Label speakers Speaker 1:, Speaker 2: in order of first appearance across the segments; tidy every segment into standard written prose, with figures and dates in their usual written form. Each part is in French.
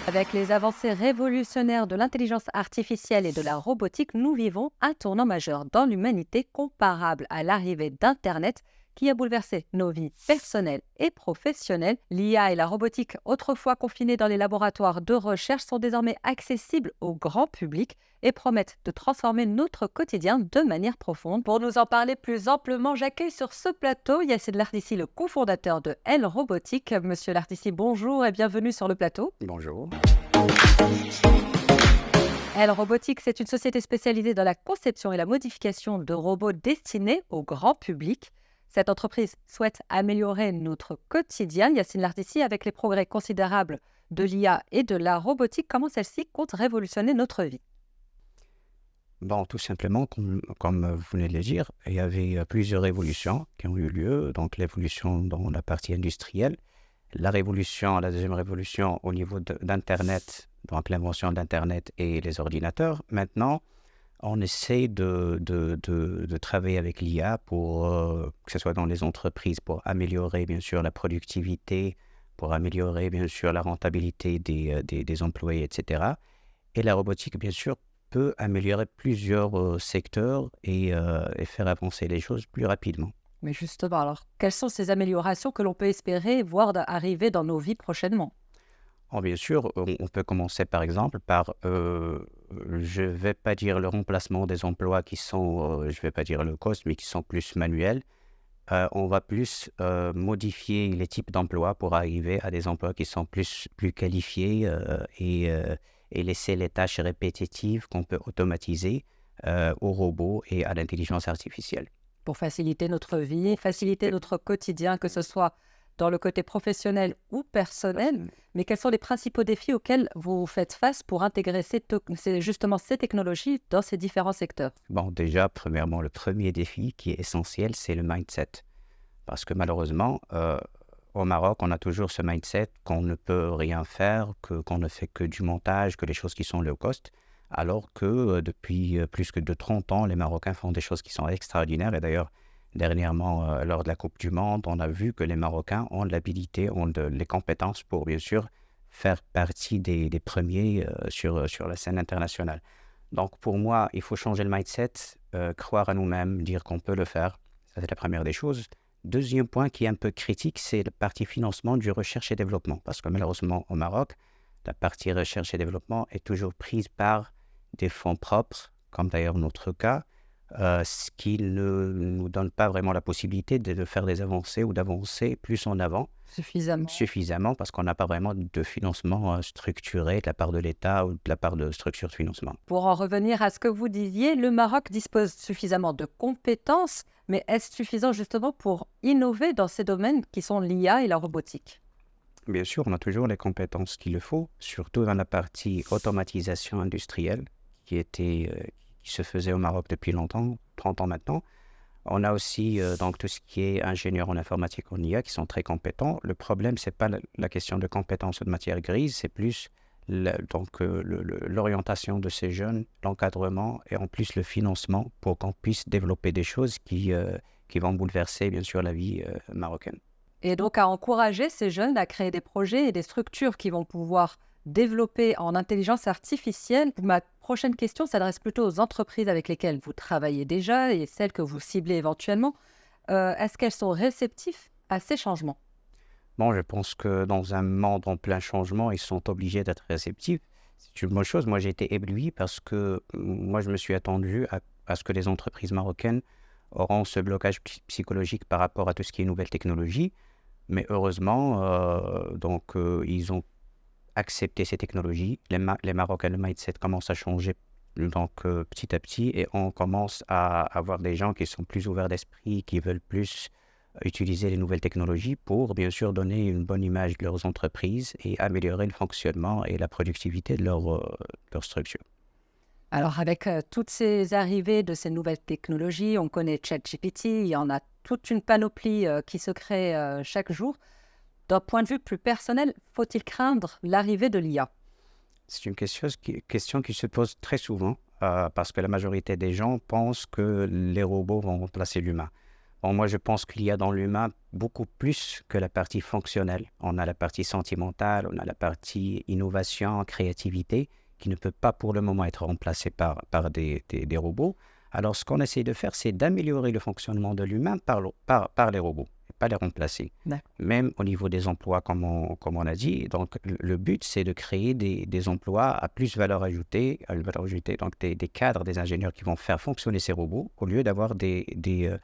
Speaker 1: Avec les avancées révolutionnaires de l'intelligence artificielle et de la robotique, nous vivons un tournant majeur dans l'humanité comparable à l'arrivée d'Internet qui a bouleversé nos vies personnelles et professionnelles. L'IA et la robotique, autrefois confinées dans les laboratoires de recherche, sont désormais accessibles au grand public et promettent de transformer notre quotidien de manière profonde. Pour nous en parler plus amplement, j'accueille sur ce plateau Yacine Lardissi, le cofondateur de L Robotique. Monsieur Lardissi, bonjour et bienvenue sur le plateau.
Speaker 2: Bonjour.
Speaker 1: L Robotique, c'est une société spécialisée dans la conception et la modification de robots destinés au grand public. Cette entreprise souhaite améliorer notre quotidien. Yacine Lardissi, avec les progrès considérables de l'IA et de la robotique, comment celle-ci compte révolutionner notre vie?
Speaker 2: Bon, tout simplement, comme vous venez de le dire, il y avait plusieurs révolutions qui ont eu lieu. Donc, l'évolution dans la partie industrielle, la deuxième révolution au niveau d'Internet, donc l'invention d'Internet et les ordinateurs. Maintenant, on essaie de travailler avec l'IA pour que ce soit dans les entreprises, pour améliorer bien sûr la productivité, pour améliorer bien sûr la rentabilité des employés, etc. Et la robotique, bien sûr, peut améliorer plusieurs secteurs et faire avancer les choses plus rapidement.
Speaker 1: Mais justement, alors, quelles sont ces améliorations que l'on peut espérer voir arriver dans nos vies prochainement?
Speaker 2: Oh, bien sûr, on peut commencer par exemple par, je ne vais pas dire le remplacement des emplois qui sont, je ne vais pas dire low cost, mais qui sont plus manuels. On va plus modifier les types d'emplois pour arriver à des emplois qui sont plus qualifiés et laisser les tâches répétitives qu'on peut automatiser aux robots et à l'intelligence artificielle.
Speaker 1: Pour faciliter notre vie, faciliter notre quotidien, que ce soit dans le côté professionnel ou personnel. Mais quels sont les principaux défis auxquels vous faites face pour intégrer justement ces technologies dans ces différents secteurs?
Speaker 2: Bon, déjà, premièrement, le premier défi qui est essentiel, c'est le mindset. Parce que malheureusement, au Maroc, on a toujours ce mindset qu'on ne peut rien faire, qu'on ne fait que du montage, que les choses qui sont low cost, alors que depuis plus que de 30 ans, les Marocains font des choses qui sont extraordinaires. Et d'ailleurs, dernièrement, lors de la Coupe du Monde, on a vu que les Marocains ont l'habilité, les compétences pour, bien sûr, faire partie des premiers sur la scène internationale. Donc, pour moi, il faut changer le mindset, croire à nous-mêmes, dire qu'on peut le faire. Ça, c'est la première des choses. Deuxième point qui est un peu critique, c'est la partie financement du recherche et développement. Parce que malheureusement, au Maroc, la partie recherche et développement est toujours prise par des fonds propres, comme d'ailleurs notre cas, ce qui ne nous donne pas vraiment la possibilité de faire des avancées ou d'avancer plus en avant suffisamment parce qu'on n'a pas vraiment de financement structuré de la part de l'État ou de la part de structures de financement.
Speaker 1: Pour en revenir à ce que vous disiez, le Maroc dispose suffisamment de compétences, mais est-ce suffisant justement pour innover dans ces domaines qui sont l'IA et la robotique?
Speaker 2: Bien sûr, on a toujours les compétences qu'il le faut, surtout dans la partie automatisation industrielle qui se faisait au Maroc depuis longtemps, 30 ans maintenant. On a aussi donc tout ce qui est ingénieur en informatique, en IA, qui sont très compétents. Le problème, ce n'est pas la question de compétences ou de matière grise, c'est plus l'orientation de ces jeunes, l'encadrement et en plus le financement pour qu'on puisse développer des choses qui vont bouleverser bien sûr la vie marocaine.
Speaker 1: Et donc à encourager ces jeunes à créer des projets et des structures qui vont pouvoir développer en intelligence artificielle. Ma prochaine question s'adresse plutôt aux entreprises avec lesquelles vous travaillez déjà et celles que vous ciblez éventuellement. Est-ce qu'elles sont réceptives à ces changements?
Speaker 2: Bon, je pense que dans un monde en plein changement, ils sont obligés d'être réceptifs. C'est une bonne chose. Moi, j'ai été ébloui parce que moi, je me suis attendu à ce que les entreprises marocaines auront ce blocage psychologique par rapport à tout ce qui est nouvelle technologie. Mais heureusement, ils ont accepté ces technologies. Les Marocains, le mindset commence à changer donc, petit à petit et on commence à avoir des gens qui sont plus ouverts d'esprit, qui veulent plus utiliser les nouvelles technologies pour bien sûr donner une bonne image de leurs entreprises et améliorer le fonctionnement et la productivité de leur structure.
Speaker 1: Alors avec toutes ces arrivées de ces nouvelles technologies, on connaît ChatGPT, il y en a toute une panoplie qui se crée chaque jour. D'un point de vue plus personnel, faut-il craindre l'arrivée de l'IA?
Speaker 2: C'est une question qui se pose très souvent parce que la majorité des gens pensent que les robots vont remplacer l'humain. Bon, moi, je pense qu'il y a dans l'humain beaucoup plus que la partie fonctionnelle. On a la partie sentimentale, on a la partie innovation, créativité, qui ne peut pas pour le moment être remplacée par des robots. Alors, ce qu'on essaie de faire, c'est d'améliorer le fonctionnement de l'humain par les robots, et pas les remplacer.
Speaker 1: D'accord.
Speaker 2: Même au niveau des emplois, comme on a dit. Donc, le but, c'est de créer des emplois à plus valeur ajoutée, donc des cadres, des ingénieurs qui vont faire fonctionner ces robots, au lieu d'avoir des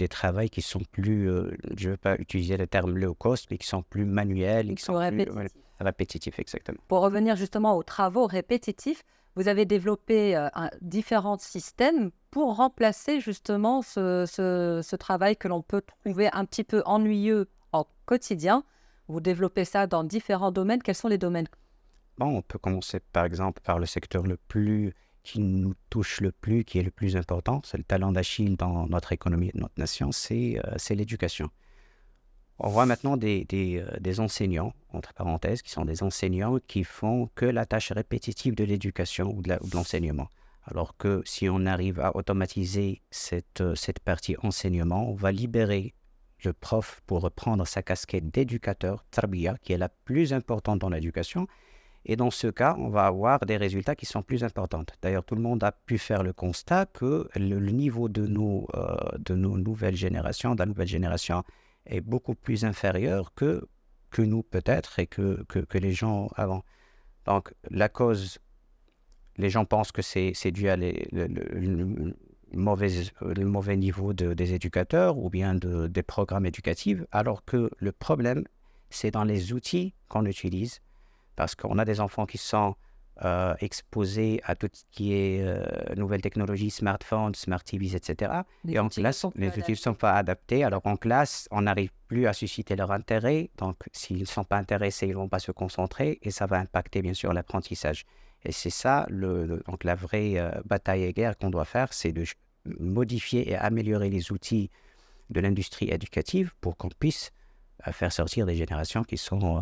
Speaker 2: travails qui sont plus, je ne veux pas utiliser le terme low cost, mais qui sont plus manuels, et qui
Speaker 1: Plutôt
Speaker 2: sont plus
Speaker 1: répétitif.
Speaker 2: répétitifs, exactement.
Speaker 1: Pour revenir justement aux travaux répétitifs, vous avez développé différents systèmes pour remplacer justement ce travail que l'on peut trouver un petit peu ennuyeux en quotidien. Vous développez ça dans différents domaines. Quels sont les domaines?
Speaker 2: Bon, on peut commencer par exemple par le secteur qui nous touche le plus, qui est le plus important, c'est le talent d'Achille dans notre économie et notre nation, c'est l'éducation. On voit maintenant des enseignants, entre parenthèses, qui sont des enseignants qui font que la tâche répétitive de l'éducation ou de l'enseignement. Alors que si on arrive à automatiser cette partie enseignement, on va libérer le prof pour reprendre sa casquette d'éducateur, tarbiya, qui est la plus importante dans l'éducation. Et dans ce cas, on va avoir des résultats qui sont plus importants. D'ailleurs, tout le monde a pu faire le constat que le niveau de nos nouvelles générations, de la nouvelle génération, est beaucoup plus inférieur que nous peut-être et que les gens avant. Donc, la cause, les gens pensent que c'est dû à le mauvais niveau des éducateurs ou bien des programmes éducatifs, alors que le problème, c'est dans les outils qu'on utilise. Parce qu'on a des enfants qui sont exposés à tout ce qui est nouvelles technologies, smartphones, smart TVs, etc. Et en classe, les outils ne sont pas adaptés. Alors en classe, on n'arrive plus à susciter leur intérêt. Donc s'ils ne sont pas intéressés, ils ne vont pas se concentrer et ça va impacter bien sûr l'apprentissage. Et c'est ça, donc la vraie bataille et guerre qu'on doit faire, c'est de modifier et améliorer les outils de l'industrie éducative pour qu'on puisse faire sortir des générations qui sont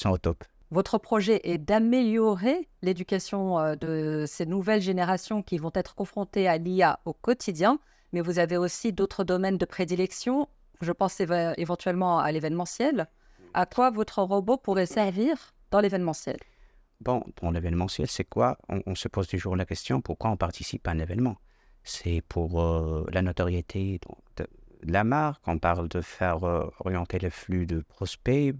Speaker 2: au top.
Speaker 1: Votre projet est d'améliorer l'éducation de ces nouvelles générations qui vont être confrontées à l'IA au quotidien, mais vous avez aussi d'autres domaines de prédilection. Je pense éventuellement à l'événementiel. À quoi votre robot pourrait servir dans l'événementiel?
Speaker 2: Bon, dans l'événementiel, c'est quoi? On se pose toujours la question, pourquoi on participe à un événement? C'est pour la notoriété de la marque. On parle de faire orienter le flux de prospects,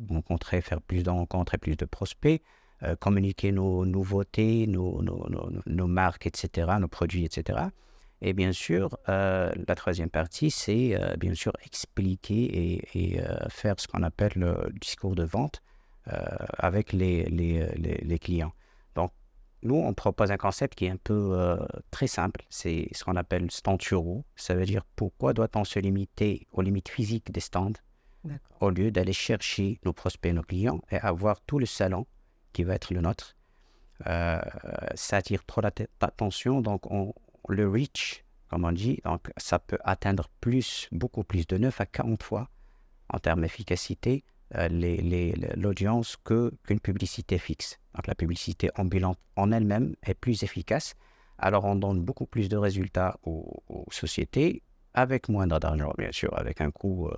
Speaker 2: faire plus de rencontres et plus de prospects, communiquer nos nouveautés, nos marques, etc., nos produits, etc. Et bien sûr, la troisième partie, c'est bien sûr expliquer et faire ce qu'on appelle le discours de vente avec les clients. Donc, nous, on propose un concept qui est un peu très simple. C'est ce qu'on appelle stand churro. Ça veut dire pourquoi doit-on se limiter aux limites physiques des stands au lieu d'aller chercher nos prospects, nos clients et avoir tout le salon qui va être le nôtre. Ça attire trop l'attention, donc le reach, comme on dit, donc ça peut atteindre beaucoup plus de 9 à 40 fois en termes d'efficacité l'audience qu'une publicité fixe. Donc la publicité ambulante en elle-même est plus efficace. Alors on donne beaucoup plus de résultats aux sociétés avec moindre d'argent, bien sûr, avec un coût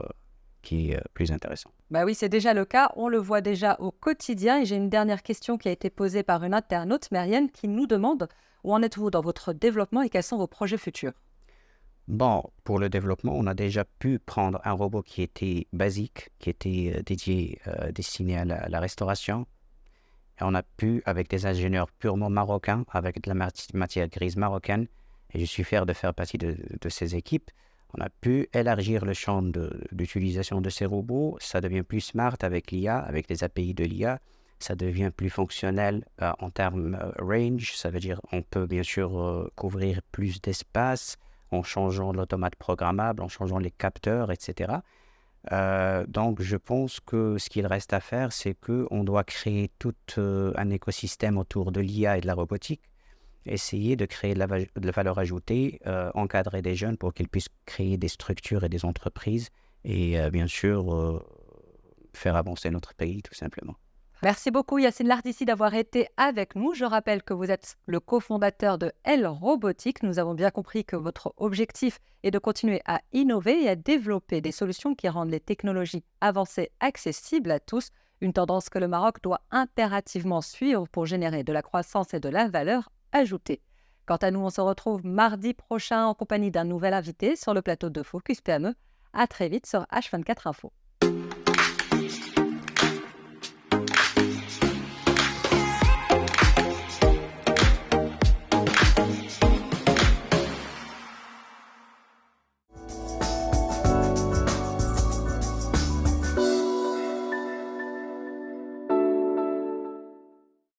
Speaker 2: qui est plus intéressant.
Speaker 1: Bah oui, c'est déjà le cas. On le voit déjà au quotidien. Et j'ai une dernière question qui a été posée par une internaute, Marianne, qui nous demande où en êtes-vous dans votre développement et quels sont vos projets futurs?
Speaker 2: Bon, pour le développement, on a déjà pu prendre un robot qui était basique, qui était destiné à la restauration. Et on a pu, avec des ingénieurs purement marocains, avec de la matière grise marocaine, et je suis fier de faire partie de ces équipes, on a pu élargir le champ d'utilisation de ces robots. Ça devient plus smart avec l'IA, avec les API de l'IA. Ça devient plus fonctionnel en termes range. Ça veut dire qu'on peut bien sûr couvrir plus d'espace en changeant l'automate programmable, en changeant les capteurs, etc. Donc, je pense que ce qu'il reste à faire, c'est qu'on doit créer tout un écosystème autour de l'IA et de la robotique, essayer de créer de la valeur ajoutée, encadrer des jeunes pour qu'ils puissent créer des structures et des entreprises et bien sûr faire avancer notre pays, tout simplement.
Speaker 1: Merci beaucoup Yacine Lardissi d'avoir été avec nous. Je rappelle que vous êtes le cofondateur de L Robotique. Nous avons bien compris que votre objectif est de continuer à innover et à développer des solutions qui rendent les technologies avancées accessibles à tous, une tendance que le Maroc doit impérativement suivre pour générer de la croissance et de la valeur ajoutée. Quant à nous, on se retrouve mardi prochain en compagnie d'un nouvel invité sur le plateau de Focus PME. À très vite sur H24 Info.